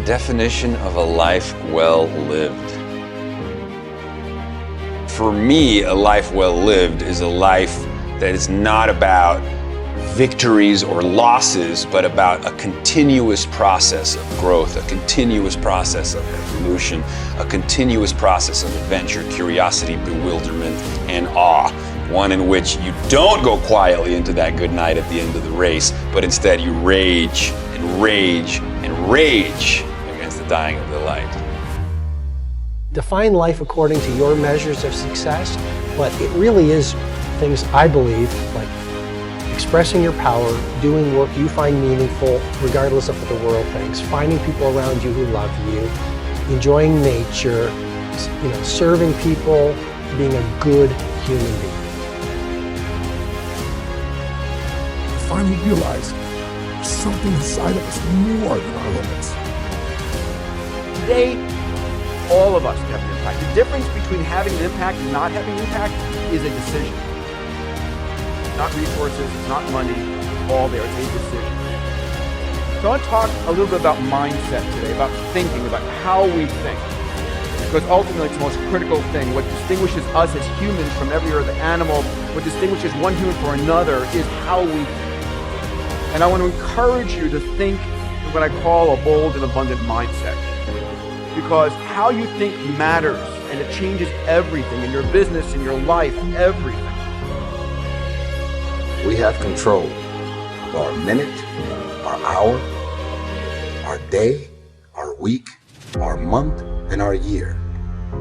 the definition of a life well lived. For me, a life well lived is a life that is not about victories or losses, but about a continuous process of growth, a continuous process of evolution, a continuous process of adventure, curiosity, bewilderment, and awe. One in which you don't go quietly into that good night at the end of the race, but instead you rage and rage and rage against the dying of the light. Define life according to your measures of success, but it really is things I believe, like expressing your power, doing work you find meaningful regardless of what the world thinks, finding people around you who love you, enjoying nature, serving people, being a good human being. Finally realize there's something inside of us more than our limits. Today, all of us can have an impact. The difference between having an impact and not having an impact is a decision. Not resources, not money, all there. It's a decision. So I want to talk a little bit about mindset today, about thinking, about how we think. Because ultimately it's the most critical thing. What distinguishes us as humans from every other animal, what distinguishes one human from another is how we think. And I want to encourage you to think what I call a bold and abundant mindset. Because how you think matters, and it changes everything in your business, in your life, everything. We have control of our minute, our hour, our day, our week, our month, and our year.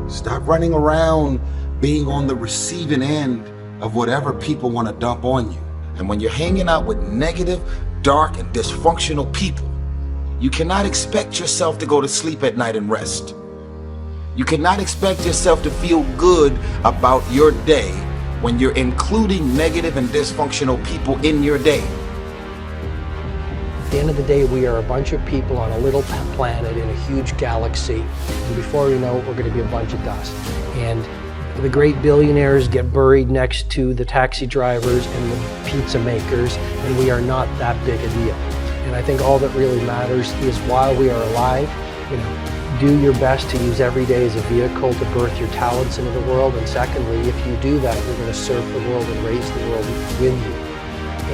Stop running around being on the receiving end of whatever people want to dump on you. And when you're hanging out with negative, dark, and dysfunctional people, you cannot expect yourself to go to sleep at night and rest. You cannot expect yourself to feel good about your day when you're including negative and dysfunctional people in your day. At the end of the day, we are a bunch of people on a little planet in a huge galaxy, and before we know it, we're going to be a bunch of dust. And the great billionaires get buried next to the taxi drivers and the pizza makers, and we are not that big a deal. And I think all that really matters is while we are alive, do your best to use every day as a vehicle to birth your talents into the world. And secondly, if you do that, you're going to serve the world and raise the world with you.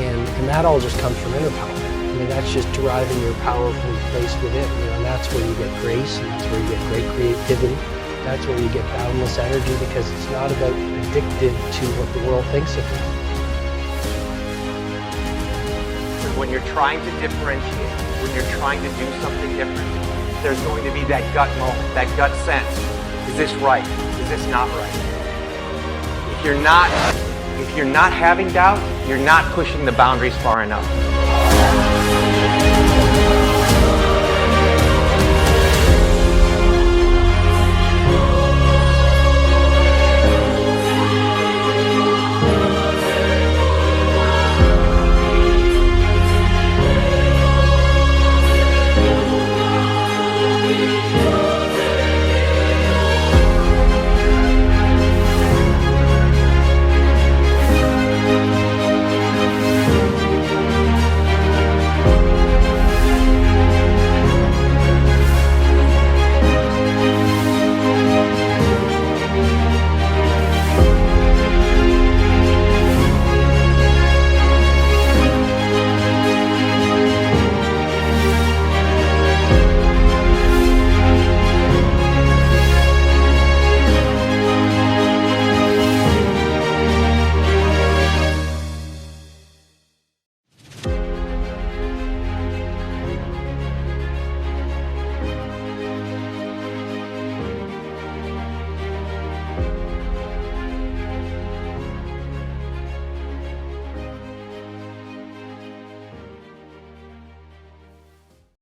And that all just comes from inner power. I mean, that's just deriving your power from the place within. And that's where you get grace, and that's where you get great creativity. That's where you get boundless energy, because it's not about addicted to what the world thinks of you. When you're trying to differentiate, when you're trying to do something different, there's going to be that gut moment, that gut sense. Is this right? Is this not right? If you're not having doubt, you're not pushing the boundaries far enough.